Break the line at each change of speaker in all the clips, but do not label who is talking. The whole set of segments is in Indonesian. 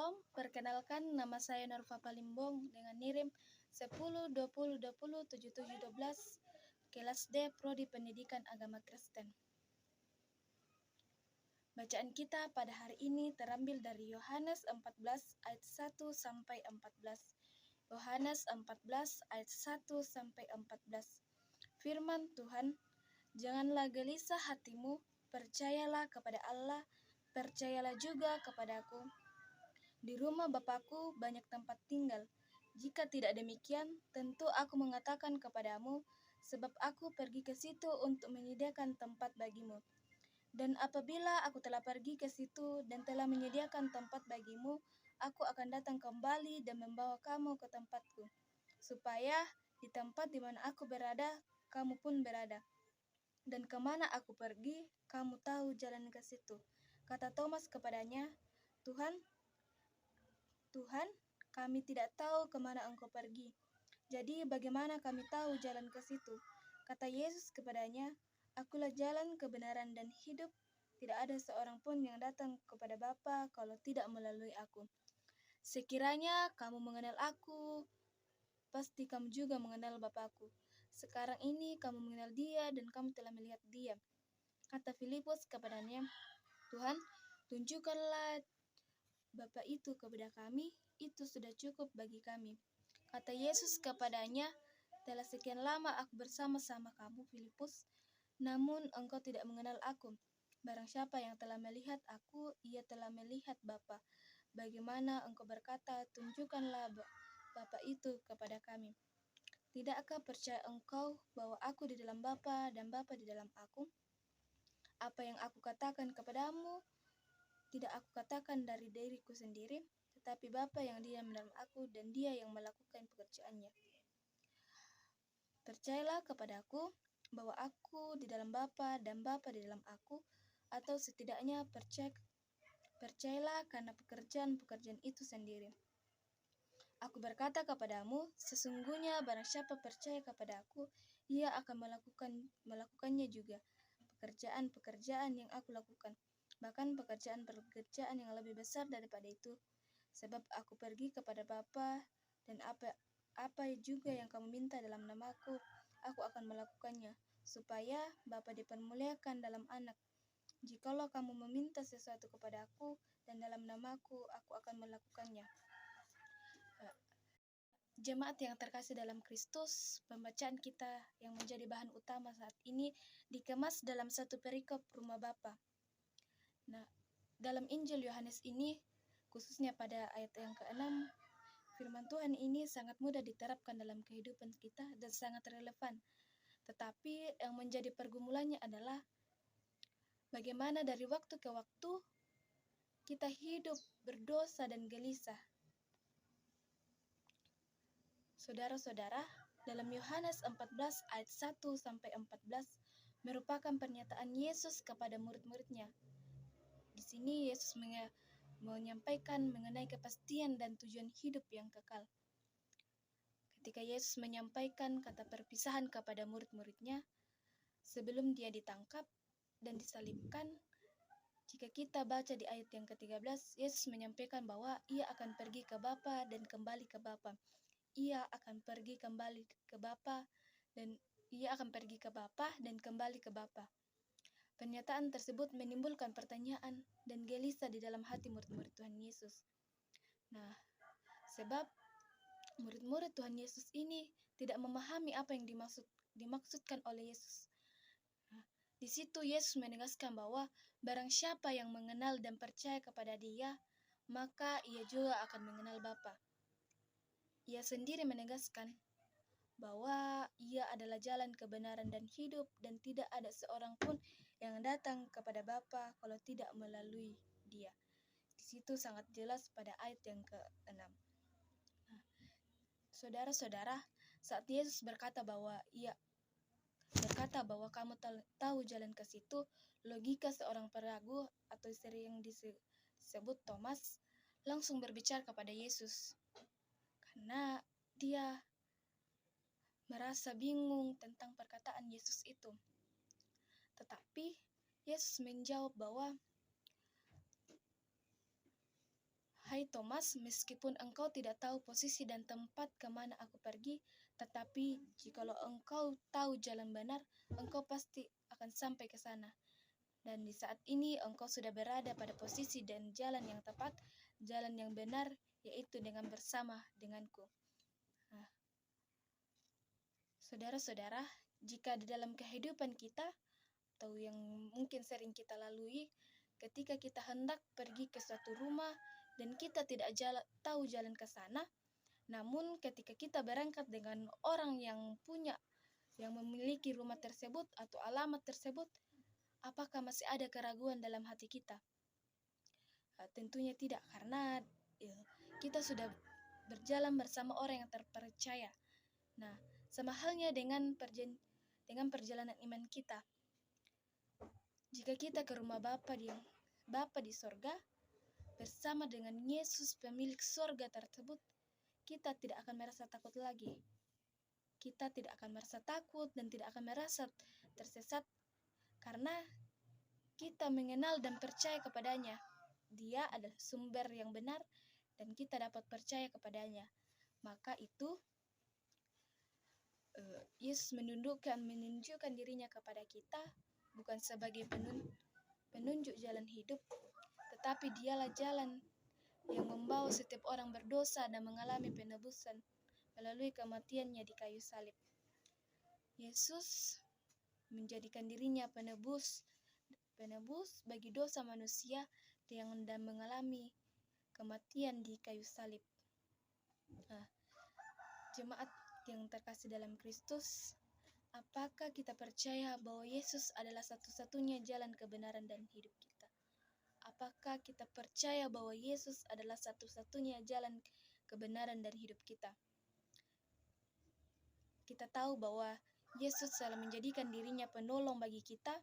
Shalom, perkenalkan nama saya Norva Palimbong dengan NIRIM 1020207712 kelas D Prodi Pendidikan Agama Kristen. Bacaan kita pada hari ini terambil dari Yohanes 14 ayat 1 sampai 14. Yohanes 14 ayat 1 sampai 14. Firman Tuhan, janganlah gelisah hatimu, percayalah kepada Allah, percayalah juga kepadaku. Di rumah Bapakku banyak tempat tinggal. Jika tidak demikian, tentu aku mengatakan kepadamu, sebab aku pergi ke situ untuk menyediakan tempat bagimu. Dan apabila aku telah pergi ke situ dan telah menyediakan tempat bagimu, aku akan datang kembali dan membawa kamu ke tempatku, supaya di tempat di mana aku berada, kamu pun berada. Dan kemana aku pergi, kamu tahu jalan ke situ. Kata Thomas kepadanya, Tuhan, kami tidak tahu kemana engkau pergi. Jadi bagaimana kami tahu jalan ke situ? Kata Yesus kepadanya, akulah jalan, kebenaran, dan hidup. Tidak ada seorang pun yang datang kepada Bapa kalau tidak melalui aku. Sekiranya kamu mengenal aku, pasti kamu juga mengenal Bapakku. Sekarang ini kamu mengenal Dia dan kamu telah melihat Dia. Kata Filipus kepadanya, Tuhan, tunjukkanlah Bapa itu kepada kami, itu sudah cukup bagi kami. Kata Yesus kepadanya, telah sekian lama aku bersama-sama kamu, Filipus, namun engkau tidak mengenal aku. Barang siapa yang telah melihat aku, ia telah melihat Bapa. Bagaimana engkau berkata, tunjukkanlah Bapa itu kepada kami. Tidakkah percaya engkau bahwa aku di dalam Bapa dan Bapa di dalam aku? Apa yang aku katakan kepadamu, tidak aku katakan dari diriku sendiri, tetapi Bapa yang diam dalam aku dan Dia yang melakukan pekerjaannya. Percayalah kepadaku bahwa aku di dalam Bapa dan Bapa di dalam aku, atau setidaknya percayalah karena pekerjaan-pekerjaan itu sendiri. Aku berkata kepadamu, sesungguhnya barang siapa percaya kepada aku, ia akan melakukannya juga, pekerjaan-pekerjaan yang aku lakukan, bahkan pekerjaan-pekerjaan yang lebih besar daripada itu, sebab aku pergi kepada Bapa, dan apa juga yang kamu minta dalam namaku, aku akan melakukannya, supaya Bapa dipermuliakan dalam Anak. Jikalau kamu meminta sesuatu kepada aku, dan dalam namaku, aku akan melakukannya. Jemaat yang terkasih dalam Kristus, pembacaan kita yang menjadi bahan utama saat ini dikemas dalam satu perikop rumah Bapa. Nah, dalam Injil Yohanes ini, khususnya pada ayat yang ke-6, firman Tuhan ini sangat mudah diterapkan dalam kehidupan kita dan sangat relevan. Tetapi yang menjadi pergumulannya adalah bagaimana dari waktu ke waktu kita hidup berdosa dan gelisah. Saudara-saudara, dalam Yohanes 14 ayat 1 sampai 14 merupakan pernyataan Yesus kepada murid-muridnya. Di sini Yesus menyampaikan mengenai kepastian dan tujuan hidup yang kekal. Ketika Yesus menyampaikan kata perpisahan kepada murid-muridnya sebelum dia ditangkap dan disalibkan, jika kita baca di ayat yang ke-13, Yesus menyampaikan bahwa ia akan pergi ke Bapa dan kembali ke Bapa. Ia akan pergi kembali ke Bapa dan ia akan pergi ke Bapa dan kembali ke Bapa. Pernyataan tersebut menimbulkan pertanyaan dan gelisah di dalam hati murid-murid Tuhan Yesus. Nah, sebab murid-murid Tuhan Yesus ini tidak memahami apa yang dimaksudkan oleh Yesus. Nah, di situ Yesus menegaskan bahwa barang siapa yang mengenal dan percaya kepada Dia, maka ia juga akan mengenal Bapa. Ia sendiri menegaskan bahwa ia adalah jalan kebenaran dan hidup dan tidak ada seorang pun yang datang kepada Bapa kalau tidak melalui Dia. Di situ sangat jelas pada ayat yang ke-6. Nah, saudara-saudara, saat Yesus berkata bahwa kamu tahu jalan ke situ, logika seorang peragu atau sering disebut Thomas langsung berbicara kepada Yesus. Karena dia merasa bingung tentang perkataan Yesus itu. Tetapi Yesus menjawab bahwa, "Hai Thomas, meskipun engkau tidak tahu posisi dan tempat kemana aku pergi, tetapi jikalau engkau tahu jalan benar, engkau pasti akan sampai ke sana. Dan di saat ini engkau sudah berada pada posisi dan jalan yang tepat, jalan yang benar, yaitu dengan bersama denganku." Nah, saudara-saudara, jika di dalam kehidupan kita, atau yang mungkin sering kita lalui, ketika kita hendak pergi ke suatu rumah dan kita tidak tahu jalan ke sana, namun ketika kita berangkat dengan orang yang memiliki rumah tersebut atau alamat tersebut, apakah masih ada keraguan dalam hati kita? Tentunya tidak, karena kita sudah berjalan bersama orang yang terpercaya. Nah, sama halnya dengan perjalanan iman kita. Jika kita ke rumah Bapa di sorga, bersama dengan Yesus pemilik sorga tersebut, kita tidak akan merasa takut lagi. Kita tidak akan merasa takut dan tidak akan merasa tersesat, karena kita mengenal dan percaya kepadanya. Dia adalah sumber yang benar dan kita dapat percaya kepadanya. Maka itu Yesus menunjukkan dirinya kepada kita bukan sebagai penunjuk jalan hidup, tetapi dialah jalan yang membawa setiap orang berdosa dan mengalami penebusan melalui kematiannya di kayu salib. Yesus menjadikan dirinya penebus bagi dosa manusia dan mengalami kematian di kayu salib. Nah, jemaat yang terkasih dalam Kristus, apakah kita percaya bahwa Yesus adalah satu-satunya jalan kebenaran dan hidup kita? Apakah kita percaya bahwa Yesus adalah satu-satunya jalan kebenaran dan hidup kita? Kita tahu bahwa Yesus telah menjadikan dirinya penolong bagi kita,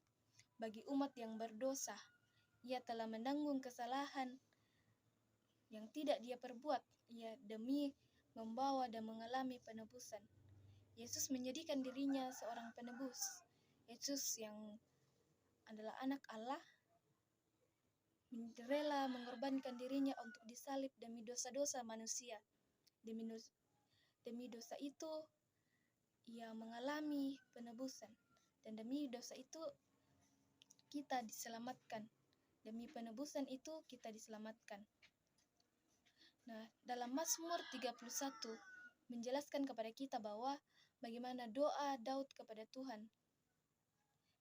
bagi umat yang berdosa. Ia telah menanggung kesalahan yang tidak dia perbuat, demi membawa dan mengalami penebusan. Yesus menjadikan dirinya seorang penebus. Yesus yang adalah anak Allah, rela mengorbankan dirinya untuk disalib demi dosa-dosa manusia. Demi dosa itu, ia mengalami penebusan. Dan demi dosa itu, kita diselamatkan. Demi penebusan itu, kita diselamatkan. Nah, dalam Mazmur 31 menjelaskan kepada kita bahwa bagaimana doa Daud kepada Tuhan.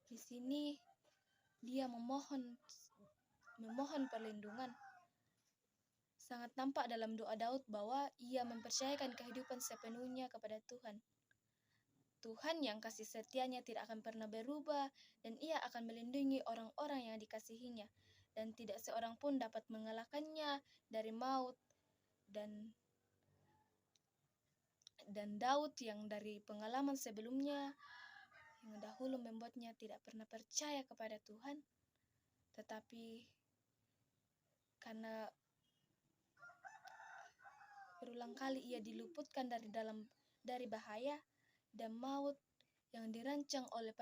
Di sini dia memohon perlindungan. Sangat nampak dalam doa Daud bahwa ia mempercayakan kehidupan sepenuhnya kepada Tuhan. Tuhan yang kasih setianya tidak akan pernah berubah, dan ia akan melindungi orang-orang yang dikasihinya, dan tidak seorang pun dapat mengalahkannya dari maut. Dan Daud yang dari pengalaman sebelumnya yang dahulu membuatnya tidak pernah percaya kepada Tuhan, tetapi karena berulang kali ia diluputkan dari bahaya dan maut yang dirancang oleh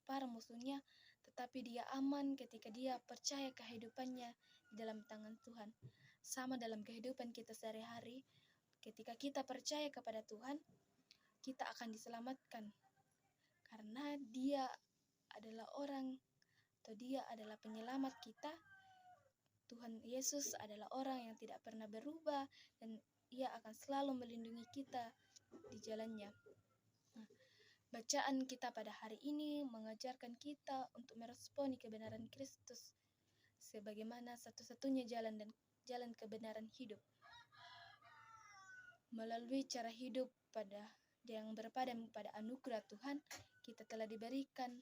para musuhnya, tetapi dia aman ketika dia percaya kehidupannya di dalam tangan Tuhan. Sama dalam kehidupan kita sehari-hari, ketika kita percaya kepada Tuhan, kita akan diselamatkan. Karena dia adalah dia adalah penyelamat kita. Tuhan Yesus adalah orang yang tidak pernah berubah, dan ia akan selalu melindungi kita di jalannya. Nah, bacaan kita pada hari ini mengajarkan kita untuk meresponi kebenaran Kristus sebagaimana satu-satunya jalan kebenaran hidup. Melalui cara hidup yang berpadam pada anugerah Tuhan, kita telah diberikan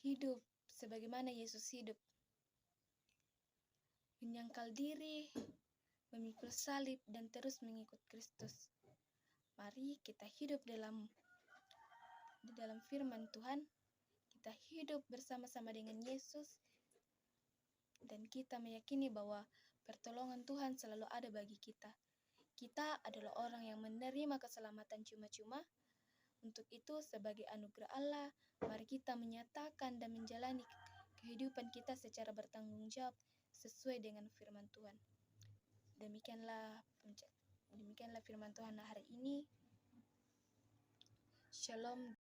hidup sebagaimana Yesus hidup. Menyangkal diri, memikul salib, dan terus mengikut Kristus. Mari kita hidup di dalam firman Tuhan. Kita hidup bersama-sama dengan Yesus, dan kita meyakini bahwa pertolongan Tuhan selalu ada bagi kita. Kita adalah orang yang menerima keselamatan cuma-cuma. Untuk itu, sebagai anugerah Allah, mari kita menyatakan dan menjalani kehidupan kita secara bertanggung jawab sesuai dengan firman Tuhan. Demikianlah firman Tuhan hari ini. Shalom.